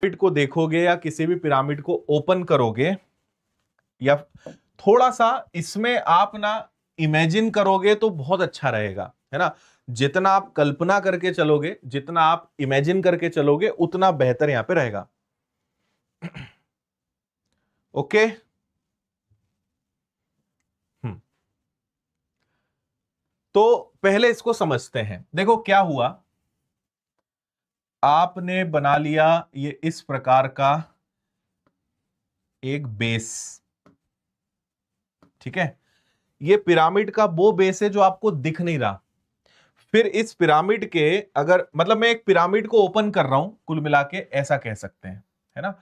Pyramid को देखोगे या किसी भी पिरामिड को ओपन करोगे या थोड़ा सा इसमें आप ना इमेजिन करोगे तो बहुत अच्छा रहेगा, है ना। जितना आप कल्पना करके चलोगे, जितना आप इमेजिन करके चलोगे, उतना बेहतर यहां पे रहेगा। ओके। तो पहले इसको समझते हैं। देखो क्या हुआ, आपने बना लिया ये इस प्रकार का एक बेस, ठीक है। ये पिरामिड का वो बेस है जो आपको दिख नहीं रहा। फिर इस पिरामिड के, अगर मतलब मैं एक पिरामिड को ओपन कर रहा हूं, कुल मिला के ऐसा कह सकते हैं, है ना।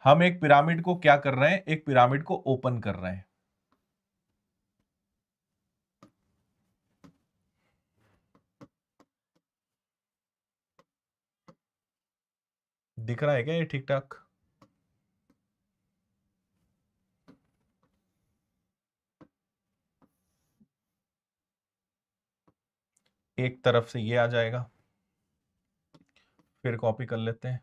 हम एक पिरामिड को क्या कर रहे हैं, एक पिरामिड को ओपन कर रहे हैं। दिख रहा है क्या ये ठीक ठाक? एक तरफ से ये आ जाएगा, फिर कॉपी कर लेते हैं।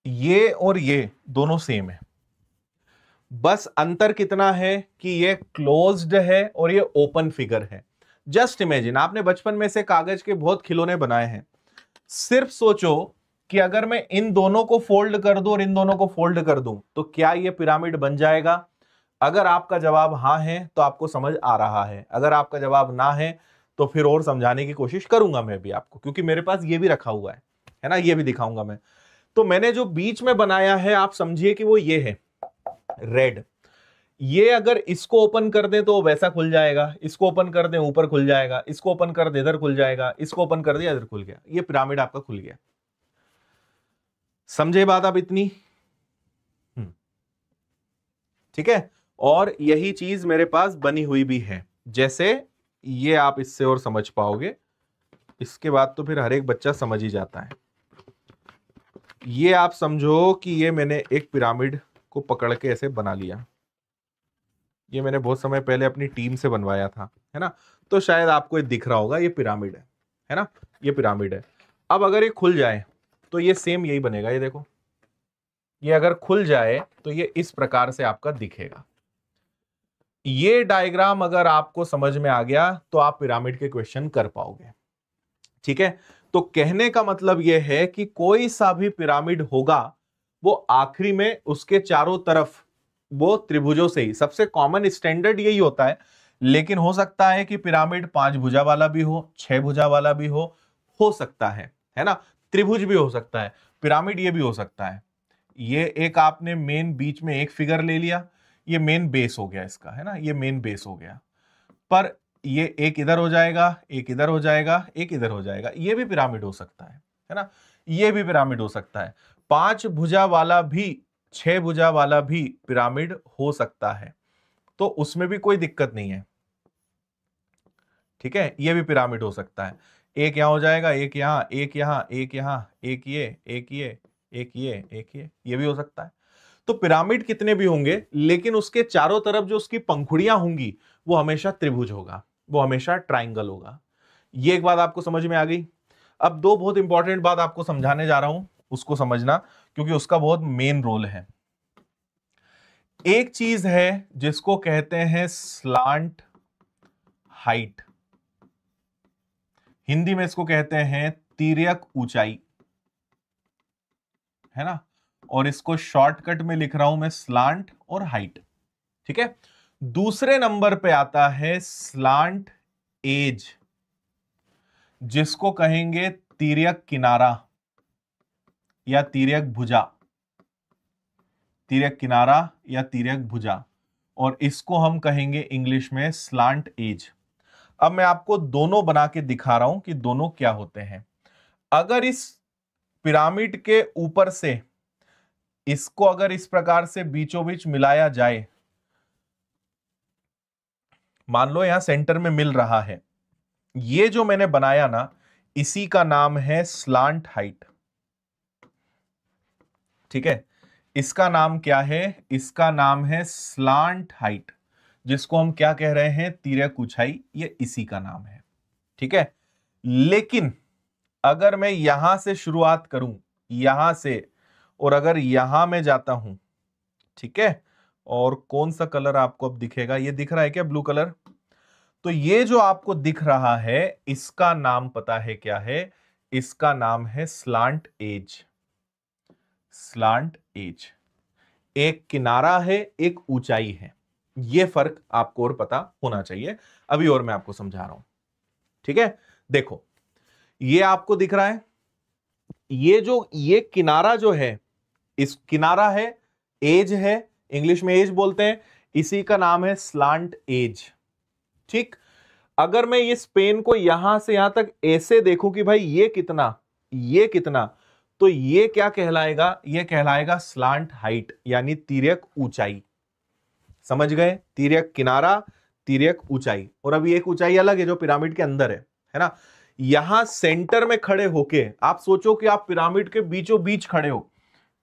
ये और ये दोनों सेम है, बस अंतर कितना है कि ये क्लोज्ड है और ये ओपन फिगर है। जस्ट इमेजिन, आपने बचपन में से कागज के बहुत खिलौने बनाए हैं। सिर्फ सोचो कि अगर मैं इन दोनों को फोल्ड कर दूं और इन दोनों को फोल्ड कर दूं तो क्या ये पिरामिड बन जाएगा? अगर आपका जवाब हां है तो आपको समझ आ रहा है, अगर आपका जवाब ना है तो फिर और समझाने की कोशिश करूंगा मैं भी आपको, क्योंकि मेरे पास ये भी रखा हुआ है ना, ये भी दिखाऊंगा मैं। तो मैंने जो बीच में बनाया है, आप समझिए कि वो ये है रेड। ये अगर इसको ओपन कर दें तो वैसा खुल जाएगा, इसको ओपन कर दें ऊपर खुल जाएगा, इसको ओपन कर दे इधर खुल जाएगा, इसको ओपन कर दिया इधर खुल गया, ये पिरामिड आपका खुल गया। समझे बात आप इतनी? ठीक है। और यही चीज मेरे पास बनी हुई भी है, जैसे ये आप इससे और समझ पाओगे। इसके बाद तो फिर हर एक बच्चा समझ ही जाता है। ये आप समझो कि ये मैंने एक पिरामिड को पकड़ के ऐसे बना लिया। ये मैंने बहुत समय पहले अपनी टीम से बनवाया था, है ना। तो शायद आपको ये दिख रहा होगा, ये पिरामिड है ना, ये पिरामिड है। अब अगर ये खुल जाए तो ये सेम यही बनेगा। ये देखो, ये अगर खुल जाए तो ये इस प्रकार से आपका दिखेगा। ये डायग्राम अगर आपको समझ में आ गया तो आप पिरामिड के क्वेश्चन कर पाओगे, ठीक है। तो कहने का मतलब यह है कि कोई सा भी पिरामिड होगा वो आखिरी में उसके चारों तरफ वो त्रिभुजों से ही, सबसे कॉमन स्टैंडर्ड यही होता है। लेकिन हो सकता है कि पिरामिड 5 भुजा वाला भी हो, 6 भुजा वाला भी हो सकता है ना। त्रिभुज भी हो सकता है, पिरामिड ये भी हो सकता है। ये एक आपने मेन बीच में एक फिगर ले लिया, ये मेन बेस हो गया इसका, है ना, ये मेन बेस हो गया। पर ये एक इधर हो जाएगा, एक इधर हो जाएगा, एक इधर हो जाएगा, ये भी पिरामिड हो सकता है ना, ये भी पिरामिड हो सकता है। 5 भुजा वाला भी, 6 भुजा वाला भी पिरामिड हो सकता है, तो उसमें भी कोई दिक्कत नहीं है, ठीक है। ये भी पिरामिड हो सकता है। एक यहां हो जाएगा, एक यहां, एक यहां, एक यहां, एक ये, एक ये, एक ये भी हो सकता है। तो पिरामिड कितने भी होंगे, लेकिन उसके चारों तरफ जो उसकी पंखुड़ियां होंगी वो हमेशा त्रिभुज होगा, वो हमेशा ट्राइंगल होगा। ये एक बात आपको समझ में आ गई। अब दो बहुत इंपॉर्टेंट बात आपको समझाने जा रहा हूं, उसको समझना, क्योंकि उसका बहुत मेन रोल है। एक चीज है जिसको कहते हैं स्लांट हाइट, हिंदी में इसको कहते हैं तिर्यक ऊंचाई, है ना। और इसको शॉर्टकट में लिख रहा हूं मैं स्लांट और हाइट, ठीक है। दूसरे नंबर पे आता है स्लांट एज, जिसको कहेंगे तिर्यक किनारा या तिर्यक भुजा, तिर्यक किनारा या तिर्यक भुजा, और इसको हम कहेंगे इंग्लिश में स्लांट एज। अब मैं आपको दोनों बना के दिखा रहा हूं कि दोनों क्या होते हैं। अगर इस पिरामिड के ऊपर से इसको अगर इस प्रकार से बीचों बीच मिलाया जाए, मान लो यहां सेंटर में मिल रहा है, ये जो मैंने बनाया ना, इसी का नाम है स्लांट हाइट। ठीक है, इसका नाम क्या है? इसका नाम है स्लांट हाइट, जिसको हम क्या कह रहे हैं? तिर्यक ऊंचाई, ये इसी का नाम है। ठीक है, लेकिन अगर मैं यहां से शुरुआत करूं, यहां से, और अगर यहां मैं जाता हूं, ठीक है, और कौन सा कलर आपको अब दिखेगा? ये दिख रहा है क्या, ब्लू कलर? तो ये जो आपको दिख रहा है, इसका नाम पता है क्या है? इसका नाम है स्लांट एज। स्लांट एज, एक किनारा है, एक ऊंचाई है। यह फर्क आपको और पता होना चाहिए। अभी और मैं आपको समझा रहा हूं। ठीक है, देखो, ये आपको दिख रहा है, ये किनारा जो है, इस किनारा है, एज है, इंग्लिश में एज बोलते हैं, इसी का नाम है स्लांट एज। ठीक, अगर मैं इस पेन को यहां से यहां तक ऐसे देखूं कि भाई ये कितना, तो ये क्या कहलाएगा? ये कहलाएगा स्लांट हाइट, यानी तिर्यक ऊंचाई। समझ गए? तिर्यक किनारा, तिर्यक ऊंचाई। और अभी एक ऊंचाई अलग है जो पिरामिड के अंदर है ना। यहां सेंटर में खड़े होके आप सोचो कि आप पिरामिड के बीचों बीच खड़े हो,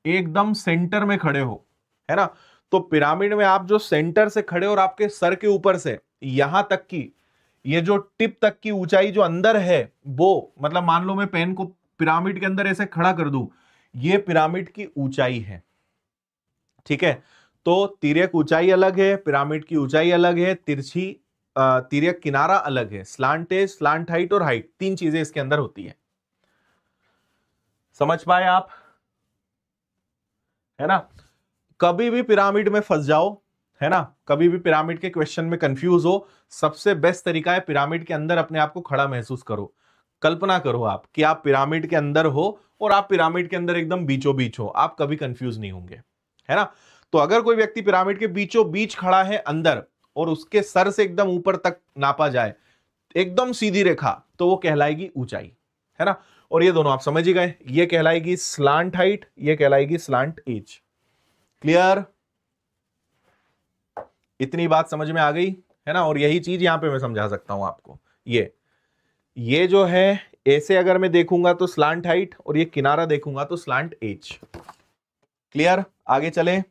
एकदम सेंटर में खड़े हो, है ना। तो पिरामिड में आप जो सेंटर से खड़े हो और आपके सर के ऊपर से यहां तक की, ये जो टिप तक की ऊंचाई जो अंदर है, वो मतलब मान लो मैं पेन को पिरामिड के अंदर ऐसे खड़ा कर दूं, ये पिरामिड की ऊंचाई है। ठीक है, तो तिर्यक ऊंचाई अलग है, पिरामिड की ऊंचाई अलग है, तिर्यक किनारा अलग है। स्लांट एज, स्लांट हाइट और हाइट, तीन चीजें इसके अंदर होती है। समझ पाए आप? है ना। कभी भी पिरामिड में फंस जाओ, है ना, कभी भी पिरामिड के क्वेश्चन में कंफ्यूज हो, सबसे बेस्ट तरीका है पिरामिड के अंदर अपने आप को खड़ा महसूस करो। कल्पना करो आप कि आप पिरामिड के अंदर हो और आप पिरामिड के अंदर एकदम बीचों बीच हो, आप कभी कंफ्यूज नहीं होंगे, है ना। तो अगर कोई व्यक्ति पिरामिड के बीचों बीच खड़ा है अंदर और उसके सर से एकदम ऊपर तक नापा जाए एकदम सीधी रेखा, तो वो कहलाएगी ऊंचाई, है ना। और ये दोनों आप समझ ही गए, ये कहलाएगी स्लांट हाइट, ये कहलाएगी स्लांट एज। क्लियर? इतनी बात समझ में आ गई, है ना। और यही चीज यहां पे मैं समझा सकता हूं आपको। ये जो है, ऐसे अगर मैं देखूंगा तो स्लांट हाइट, और ये किनारा देखूंगा तो स्लांट एज। क्लियर? आगे चले,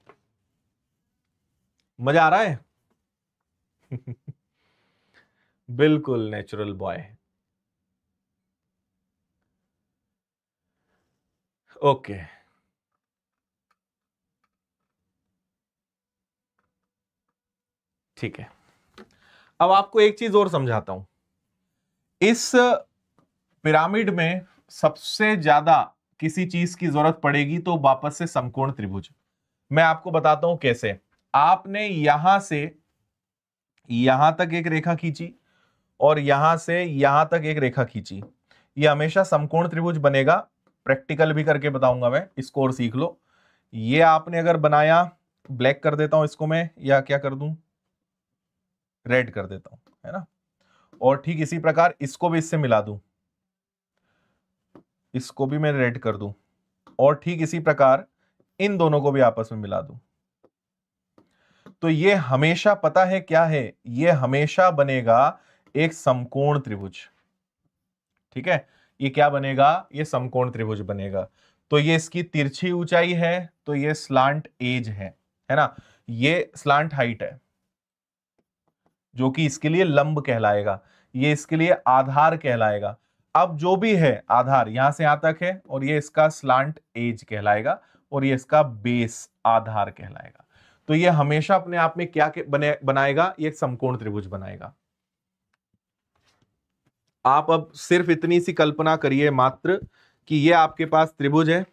मजा आ रहा है? बिल्कुल नेचुरल बॉय। ओके, ठीक है। अब आपको एक चीज और समझाता हूं। इस पिरामिड में सबसे ज्यादा किसी चीज की जरूरत पड़ेगी तो वापस से समकोण त्रिभुज। मैं आपको बताता हूं कैसे। आपने यहां से यहां तक एक रेखा खींची और यहां से यहां तक एक रेखा खींची, ये हमेशा समकोण त्रिभुज बनेगा। प्रैक्टिकल भी करके बताऊंगा मैं, इसको और सीख लो। ये आपने अगर बनाया, ब्लैक कर देता हूं इसको मैं, या क्या कर दूं, रेड कर देता हूं, है ना। और ठीक इसी प्रकार इसको भी इससे मिला दूं, इसको भी मैं रेड कर दूं, और ठीक इसी प्रकार इन दोनों को भी आपस में मिला दूं। तो ये हमेशा पता है क्या है, ये हमेशा बनेगा एक समकोण त्रिभुज। ठीक है, ये क्या बनेगा? ये समकोण त्रिभुज बनेगा। तो ये इसकी तिरछी ऊंचाई है, तो ये स्लांट एज है ना। ये स्लांट हाइट है, जो कि इसके लिए लंब कहलाएगा, ये इसके लिए आधार कहलाएगा। अब जो भी है आधार यहां से यहां तक है, और ये इसका स्लांट एज कहलाएगा, और ये इसका बेस आधार कहलाएगा। तो ये हमेशा अपने आप में क्या बनाएगा? ये एक समकोण त्रिभुज बनाएगा। आप अब सिर्फ इतनी सी कल्पना करिए मात्र कि ये आपके पास त्रिभुज है।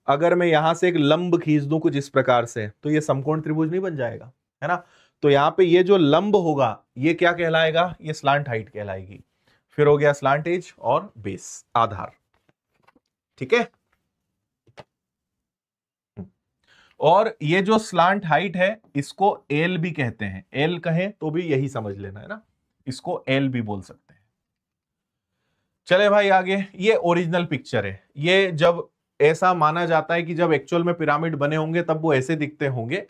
अगर मैं यहां से एक लंब खींच दूं कुछ इस प्रकार से, तो ये समकोण त्रिभुज नहीं बन जाएगा, है ना। तो यहां पे ये जो लंब होगा ये क्या कहलाएगा? ये स्लांट हाइट कहलाएगी। फिर हो गया स्लांट एज और बेस आधार। ठीक है, और ये जो स्लांट हाइट है इसको एल भी कहते हैं। एल कहें तो भी यही समझ लेना, है ना, इसको एल भी बोल सकते हैं। चले भाई आगे। ये ओरिजिनल पिक्चर है। ये जब ऐसा माना जाता है कि जब एक्चुअल में पिरामिड बने होंगे तब वो ऐसे दिखते होंगे,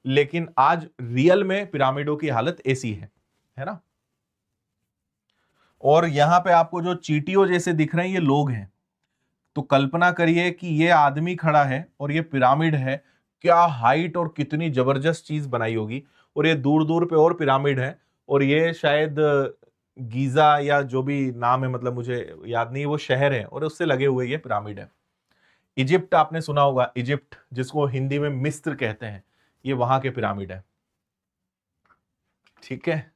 लेकिन आज रियल में पिरामिडों की हालत ऐसी है ना। और यहां पे आपको जो चींटियों जैसे दिख रहे हैं ये लोग हैं। तो कल्पना करिए कि ये आदमी खड़ा है और ये पिरामिड है, क्या हाइट और कितनी जबरदस्त चीज बनाई होगी। और ये दूर दूर पे और पिरामिड है, और ये शायद गीजा या जो भी नाम है, मतलब मुझे याद नहीं, वो शहर है और उससे लगे हुए ये पिरामिड है। इजिप्ट आपने सुना होगा, इजिप्ट जिसको हिंदी में मिस्र कहते हैं, ये वहां के पिरामिड है। ठीक है,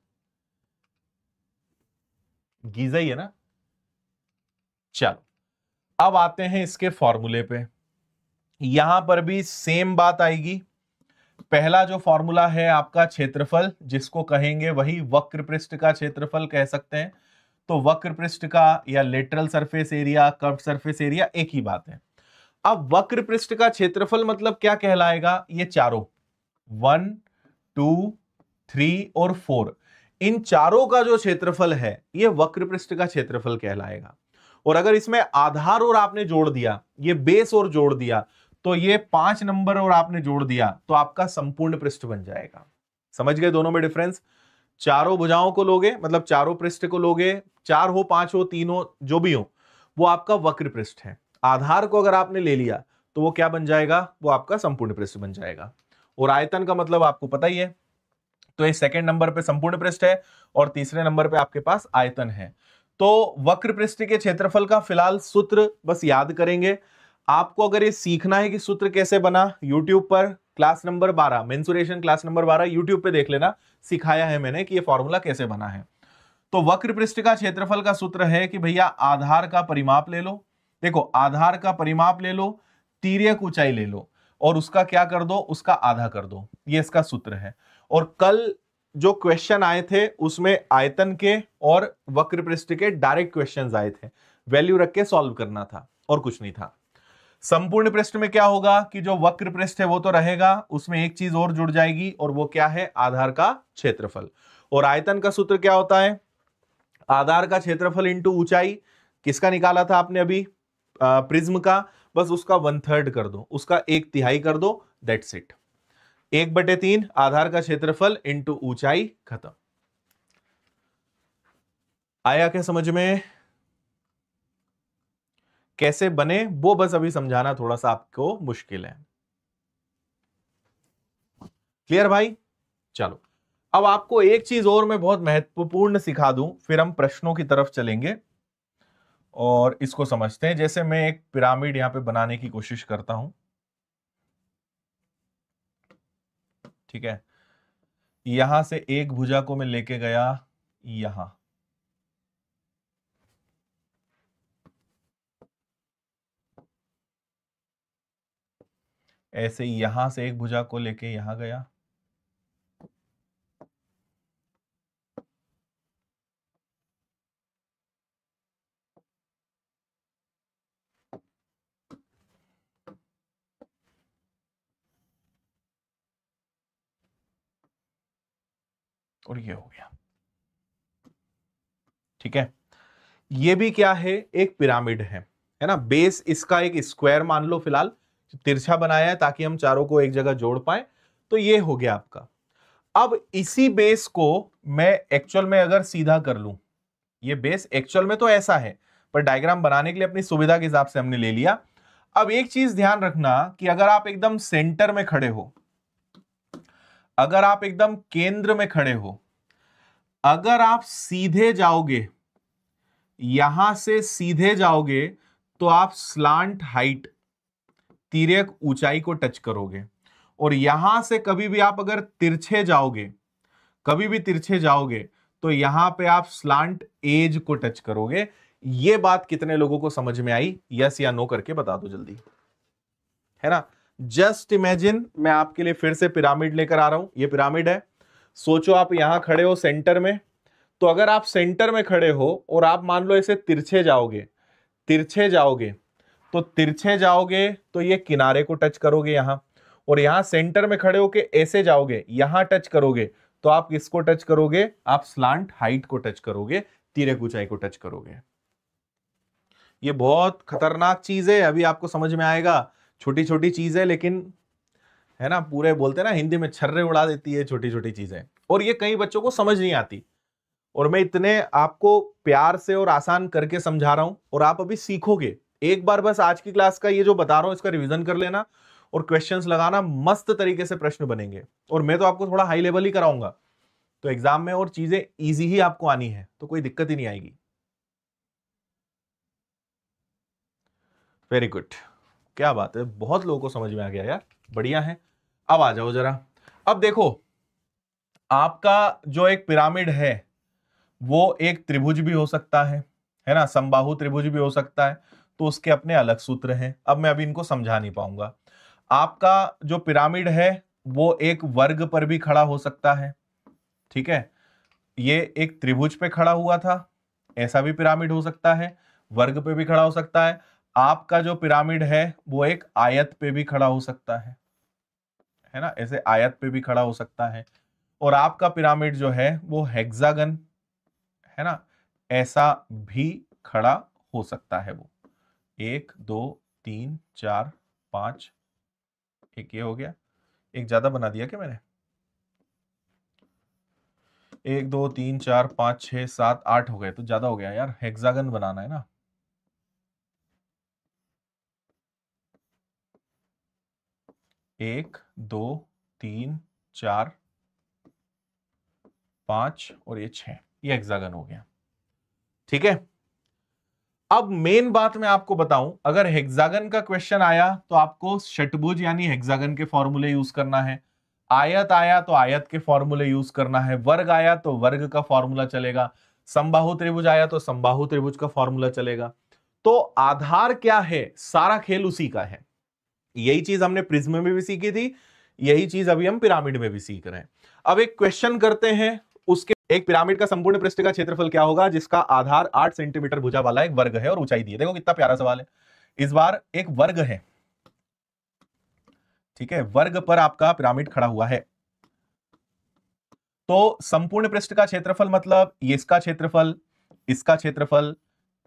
गीजा ही है ना। चलो अब आते हैं इसके फॉर्मूले पे। यहां पर भी सेम बात आएगी। पहला जो फॉर्मूला है आपका क्षेत्रफल, जिसको कहेंगे वही वक्र पृष्ठ का क्षेत्रफल कह सकते हैं। तो वक्र पृष्ठ का या lateral surface area, curve surface area एक ही बात है। अब वक्र पृष्ठ का क्षेत्रफल मतलब क्या कहलाएगा, ये चारों 1 2 3 और 4, इन चारों का जो क्षेत्रफल है ये वक्र पृष्ठ का क्षेत्रफल कहलाएगा। और अगर इसमें आधार और आपने जोड़ दिया, ये बेस और जोड़ दिया, तो ये 5 नंबर और आपने जोड़ दिया तो आपका संपूर्ण पृष्ठ बन जाएगा। समझ गए दोनों में डिफरेंस। चारों भुजाओं को लोगे, मतलब चारों पृष्ठ को लोगे, 4 हो 5 हो 3 हो जो भी हो, वो आपका वक्र पृष्ठ है। आधार को अगर आपने ले लिया तो वो क्या बन जाएगा, वो आपका संपूर्ण पृष्ठ बन जाएगा। और आयतन का मतलब आपको पता ही है, तो ये सेकंड नंबर पे संपूर्ण पृष्ठ है और तीसरे नंबर पे आपके पास आयतन है। तो वक्र पृष्ठ के क्षेत्रफल का फिलहाल सूत्र बस याद करेंगे। आपको अगर ये सीखना है कि सूत्र कैसे बना, YouTube पर class number 12, mensuration class number 12 YouTube पे देख लेना, सिखाया है मैंने कि ये फॉर्मूला कैसे बना है। तो वक्र पृष्ठ का क्षेत्रफल का सूत्र है कि भैया आधार का परिमाप ले लो, देखो आधार का परिमाप ले लो, तिर्यक ऊंचाई ले लो और उसका क्या कर दो, उसका आधा कर दो, ये इसका सूत्र है। और कल जो क्वेश्चन आए थे उसमें आयतन के और वक्र पृष्ठ के डायरेक्ट क्वेश्चंस आए थे, वैल्यू रख के सॉल्व करना था और कुछ नहीं था। संपूर्ण पृष्ठ में क्या होगा कि जो वक्र पृष्ठ है वो तो रहेगा, उसमें एक चीज और जुड़ जाएगी और वो क्या है, आधार का क्षेत्रफल। और आयतन का सूत्र क्या होता है, आधार का क्षेत्रफल इंटू ऊंचाई। किसका निकाला था आपने अभी, प्रिज्म का, बस उसका 1/3 कर दो, उसका 1/3 कर दो, दैट्स इट। 1/3 आधार का क्षेत्रफल इंटू ऊंचाई, खत्म। आया क्या समझ में, कैसे बने वो बस अभी समझाना थोड़ा सा आपको मुश्किल है। क्लियर भाई। चलो अब आपको एक चीज और मैं बहुत महत्वपूर्ण सिखा दूं, फिर हम प्रश्नों की तरफ चलेंगे और इसको समझते हैं। जैसे मैं एक पिरामिड यहां पे बनाने की कोशिश करता हूं, ठीक है। यहां से एक भुजा को मैं लेके गया यहां, ऐसे यहां से एक भुजा को लेके यहां गया, और ये हो गया, ठीक है। ये भी क्या है, एक पिरामिड है ना। बेस इसका एक स्क्वायर मान लो, फिलहाल तिरछा बनाया है ताकि हम चारों को एक जगह जोड़ पाए। तो ये हो गया आपका। अब इसी बेस को मैं एक्चुअल में अगर सीधा कर लूं, ये बेस एक्चुअल में तो ऐसा है, पर डायग्राम बनाने के लिए अपनी सुविधा के हिसाब से हमने ले लिया। अब एक चीज ध्यान रखना कि अगर आप एकदम सेंटर में खड़े हो, अगर आप एकदम केंद्र में खड़े हो, अगर आप सीधे जाओगे, यहां से सीधे जाओगे, तो आप स्लांट हाइट, तिर्यक ऊंचाई को टच करोगे। और यहां से कभी भी आप अगर तिरछे जाओगे, कभी भी तिरछे जाओगे, तो यहां पे आप स्लांट एज को टच करोगे। ये बात कितने लोगों को समझ में आई, यस या नो करके बता दो जल्दी, है ना। जस्ट इमेजिन, मैं आपके लिए फिर से पिरामिड लेकर आ रहा हूं। ये पिरामिड है, सोचो आप यहां खड़े हो सेंटर में। तो अगर आप सेंटर में खड़े हो और आप मान लो ऐसे तिरछे जाओगे, तिरछे जाओगे, तो तिरछे जाओगे तो ये किनारे को टच करोगे यहां, और यहां सेंटर में खड़े होके ऐसे जाओगे, यहां टच करोगे, तो आप किसको टच करोगे, आप स्लांट हाइट को टच करोगे, तिर्यक ऊंचाई को टच करोगे। ये बहुत खतरनाक चीज है, अभी आपको समझ में आएगा। छोटी छोटी चीज है लेकिन, है ना, पूरे बोलते हैं ना हिंदी में, छर्रे उड़ा देती है छोटी छोटी चीजें। और ये कई बच्चों को समझ नहीं आती, और मैं इतने आपको प्यार से और आसान करके समझा रहा हूं, और आप अभी सीखोगे, एक बार बस आज की क्लास का ये जो बता रहा हूं इसका रिवीजन कर लेना और क्वेश्चंस लगाना, मस्त तरीके से प्रश्न बनेंगे। और मैं तो आपको थोड़ा हाई लेवल ही कराऊंगा, तो एग्जाम में और चीजें इजी ही आपको आनी है, तो कोई दिक्कत ही नहीं आएगी। वेरी गुड, क्या बात है, बहुत लोगों को समझ में आ गया यार, बढ़िया है। अब आ जाओ जरा। अब देखो, आपका जो एक पिरामिड है वो एक त्रिभुज भी हो सकता है ना, समबाहु त्रिभुज भी हो सकता है, तो उसके अपने अलग सूत्र हैं। अब मैं अभी इनको समझा नहीं पाऊंगा। आपका जो पिरामिड है वो एक वर्ग पर भी खड़ा हो सकता है, ठीक है, ये एक त्रिभुज पे खड़ा हुआ था, ऐसा भी पिरामिड हो सकता है, वर्ग पे भी खड़ा हो सकता है। आपका जो पिरामिड है वो एक आयत पे भी खड़ा हो सकता है ना, ऐसे आयत पे भी खड़ा हो सकता है। और आपका पिरामिड जो है वो हेक्सागन है ना, ऐसा भी खड़ा हो सकता है। वो 1 2 3 4 5, एक ये हो गया, एक ज्यादा बना दिया क्या मैंने, 1 2 3 4 5 6 7 8 हो गए, तो ज्यादा हो गया यार, हेक्सागन बनाना है ना। 1 2 3 4 5 और ये 6, ये हेक्सागन हो गया, ठीक है। अब मेन बात मैं आपको बताऊं, अगर हेक्सागन का क्वेश्चन आया तो आपको षटभुज यानी हेक्सागन के फॉर्मूले यूज करना है, आयत आया तो आयत के फॉर्मूले यूज करना है, वर्ग आया तो वर्ग का फॉर्मूला चलेगा, समबाहु त्रिभुज आया तो समबाहु त्रिभुज का फॉर्मूला चलेगा। तो आधार क्या है, सारा खेल उसी का है। यही चीज हमने प्रिज्म में भी सीखी थी, यही चीज अभी हम पिरामिड में भी सीख रहे हैं। अब एक क्वेश्चन करते हैं, उसके एक पिरामिड का संपूर्ण पृष्ठ का क्षेत्रफल क्या होगा जिसका आधार 8 सेंटीमीटर भुजा वाला एक वर्ग है और ऊंचाई दी है। देखो कितना प्यारा सवाल है, इस बार एक वर्ग है, ठीक है, वर्ग पर आपका पिरामिड खड़ा हुआ है। तो संपूर्ण पृष्ठ का क्षेत्रफल मतलब ये इसका क्षेत्रफल, इसका क्षेत्रफल,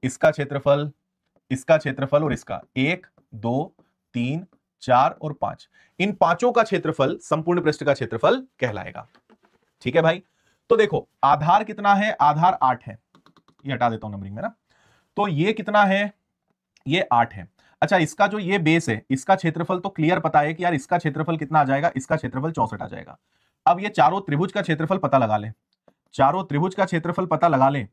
इसका क्षेत्रफल, इसका क्षेत्रफल और इसका 1 2 3 4 और 5, इन पांचों का क्षेत्रफल संपूर्ण पृष्ठ का क्षेत्रफल कहलाएगा, ठीक है भाई। तो देखो आधार कितना है, आधार 8 है, ये हटा देता हूं नंबरिंग में ना। तो ये कितना है, ये 8 है। अच्छा, इसका जो ये बेस है इसका क्षेत्रफल तो क्लियर पता है कि यार इसका क्षेत्रफल कितना आ जाएगा, इसका क्षेत्रफल 64 आ जाएगा। अब ये चारों त्रिभुज का क्षेत्रफल पता लगा लें, चारों त्रिभुज का क्षेत्रफल पता लगा लें,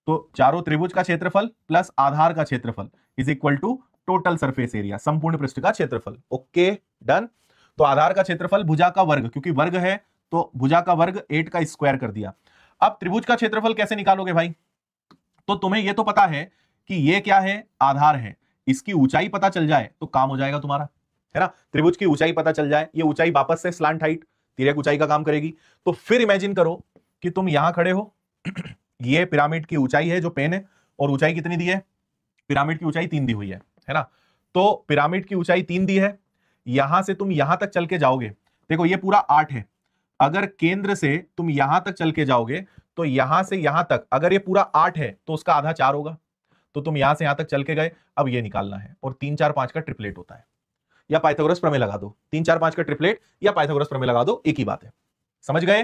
तो चारों त्रिभुज का क्षेत्रफल प्लस आधार का क्षेत्रफल is equal to total surface area, संपूर्ण पृष्ठ का क्षेत्रफल। Okay done. तो आधार का क्षेत्रफल भुजा का वर्ग, क्योंकि वर्ग है तो भुजा का वर्ग 8 का स्क्वायर कर दिया। अब त्रिभुज का क्षेत्रफल कैसे निकालोगे भाई, तो तुम्हें यह तो पता है कि ये क्या है, आधार है, इसकी ऊंचाई पता चल जाए तो काम हो जाएगा तुम्हारा, है ना। त्रिभुज की ऊंचाई पता चल जाए, ये ऊंचाई वापस से स्लांट हाइट तिर्यक ऊंचाई का काम करेगी। तो फिर इमेजिन करो कि तुम यहां खड़े हो, ये पिरामिड की ऊंचाई है जो पेन है, और ऊंचाई कितनी दी है, पिरामिड की ऊंचाई 3 दी हुई है ना। तो पिरामिड की ऊंचाई 3 दी है, यहां से तुम यहां तक चल के जाओगे, देखो ये पूरा 8 है, अगर केंद्र से तुम यहां तक चल के जाओगे तो यहां से यहां तक अगर ये पूरा 8 है तो उसका आधा 4 होगा, तो तुम यहां से यहां तक चल के गए। अब ये निकालना है, और 3 4 5 का ट्रिपलेट होता है, या पाइथागोरस प्रमेय लगा दो, 3 4 5 का ट्रिपलेट या पाइथागोरस प्रमेय लगा दो, एक ही बात है, समझ गए।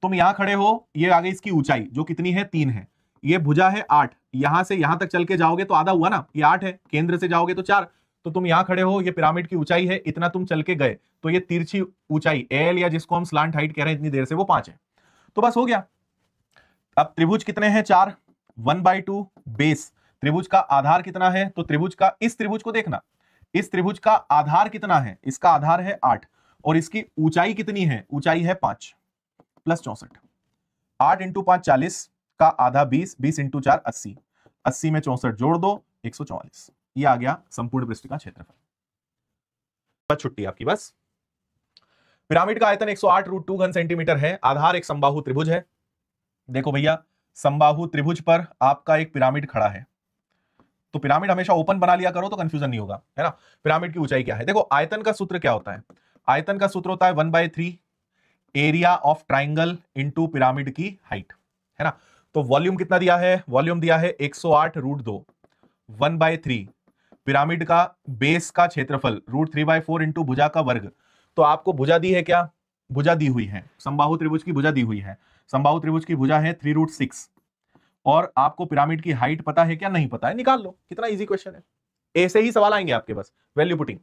तुम यहां खड़े हो, ये आगे इसकी ऊंचाई जो कितनी है 3 है, ये भुजा है 8, यहां से यहां तक चल के जाओगे तो आधा हुआ ना, ये 8 है, केंद्र से जाओगे तो 4, तो तुम यहां खड़े हो, ये पिरामिड की ऊंचाई है, इतना तुम चल के गए, तो ये तिरछी ऊंचाई एल या जिसको हम स्लांट हाइट कह रहे हैं इतनी देर से, वो 5 है, तो बस हो गया। अब त्रिभुज कितने हैं, 4, 1/2 बेस, त्रिभुज का आधार कितना है, तो त्रिभुज का, इस त्रिभुज को देखना, इस त्रिभुज का आधार कितना है, इसका आधार है 8, और इसकी ऊंचाई कितनी है, ऊंचाई है 5 प्लस 64, 8 × 5 40 का आधा 20, 20 × 4 80, 80 में 64 जोड़ दो 144, ये आ गया संपूर्ण पृष्ठ का क्षेत्रफल। छुट्टी आपकी बस। पिरामिड का आयतन 108√2 घन सेंटीमीटर है, आधार एक समबाहु त्रिभुज है। देखो भैया, समबाहु त्रिभुज पर आपका एक पिरामिड खड़ा है, तो पिरामिड हमेशा ओपन बना लिया करो तो कंफ्यूजन नहीं होगा, है ना। पिरामिड की ऊंचाई क्या है, देखो आयतन का सूत्र क्या होता है, आयतन का सूत्र होता है 1/3 area of triangle into pyramid की हाइट, है ना। तो वॉल्यूम कितना दिया है, वॉल्यूम दिया है 108√2, 1/3 पिरामिड का बेस का क्षेत्रफल √3/4 इंटू भुजा का वर्ग। तो आपको भुजा दी है क्या, भुजा दी हुई है, समबाहु त्रिभुज की भुजा दी हुई है, समबाहु त्रिभुज की भुजा है 3√6, और आपको पिरामिड की हाइट पता है क्या, नहीं पता है, निकाल लो, कितना इजी क्वेश्चन है, ऐसे ही सवाल आएंगे आपके बस, वैल्यू पुटिंग।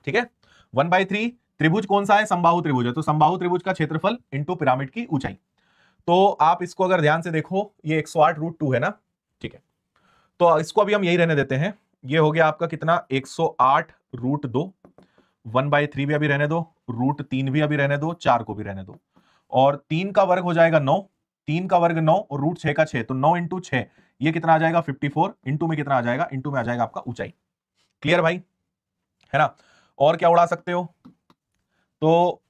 ठीक है, 1/3 त्रिभुज कौन सा है, समबाहु त्रिभुज है, तो समबाहु त्रिभुज का क्षेत्रफल इंटू पिरामिड की ऊंचाई। तो आप इसको अगर ध्यान से देखो, ये 108√2 है ना, ठीक है, तो इसको अभी हम यही रहने देते हैं। ये हो गया आपका कितना, 108√2, 1/3 भी अभी रहने दो, √3 भी अभी रहने दो, 4 को भी रहने दो, और 3 का वर्ग हो जाएगा 9, 3 का वर्ग 9 और √6 का 6, तो 9 इंटू 6 ये कितना आ जाएगा 54, इंटू में कितना आ जाएगा, इंटू में आ जाएगा आपका ऊंचाई। क्लियर भाई, है ना। और क्या उड़ा सकते हो, तो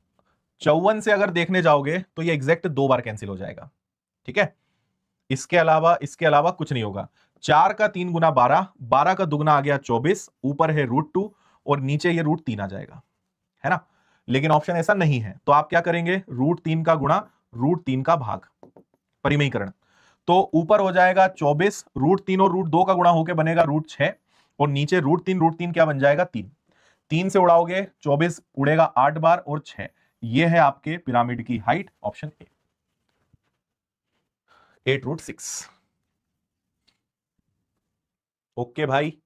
54 से अगर देखने जाओगे तो ये एग्जैक्ट 2 बार कैंसिल हो जाएगा। ठीक है, इसके अलावा कुछ नहीं होगा। 4 का 3 गुना 12, 12 का दुगना आ गया 24, ऊपर है √2 और नीचे ये √3 आ जाएगा, है ना। लेकिन ऑप्शन ऐसा नहीं है, तो आप क्या करेंगे, √3 का गुणा √3 का भाग, परिमयीकरण। तो ऊपर हो जाएगा 24, √3 और √2 का गुणा होकर बनेगा √6, और नीचे √3 क्या बन जाएगा 3, 3 से उड़ाओगे 24 उड़ेगा 8 बार और 6, ये है आपके पिरामिड की हाइट, ऑप्शन ए, 8√6। ओके भाई।